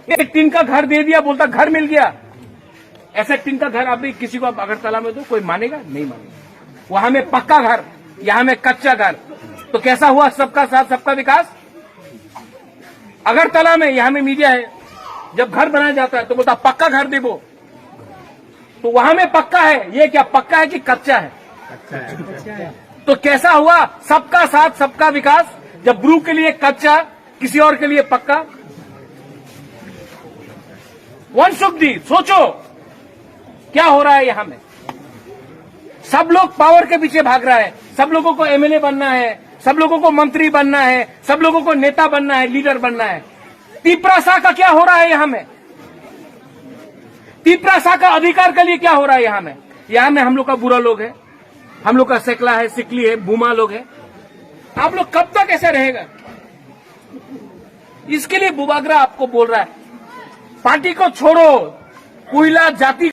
एक टीन का घर दे दिया, बोलता घर मिल गया। ऐसा टीन का घर अभी किसी को अगरतला में दो, कोई मानेगा? नहीं मानेगा। वहां में पक्का घर, यहां में कच्चा घर, तो कैसा हुआ सबका साथ सबका विकास? अगरतला में, यहां में मीडिया है, जब घर बनाया जाता है तो बोलता पक्का घर दे वो, तो वहां में पक्का है, ये क्या पक्का है कि कच्चा है? तो कैसा हुआ सबका साथ सबका विकास, जब ब्रू के लिए कच्चा, किसी और के लिए पक्का। वंशुद्धि, सोचो क्या हो रहा है यहां में। सब लोग पावर के पीछे भाग रहा है, सब लोगों को एमएलए बनना है, सब लोगों को मंत्री बनना है, सब लोगों को नेता बनना है, लीडर बनना है। तिपरासा का क्या हो रहा है यहां में? तिपरासा का अधिकार के लिए क्या हो रहा है यहां में? यहां में हम लोग का बुरा लोग है, हम लोग का सेकला है, सिकली है, बूमा लोग है। आप लोग कब तक ऐसे रहेगा? इसके लिए बुबागरा आपको बोल रहा है पार्टी को छोड़ो, कोयला जाति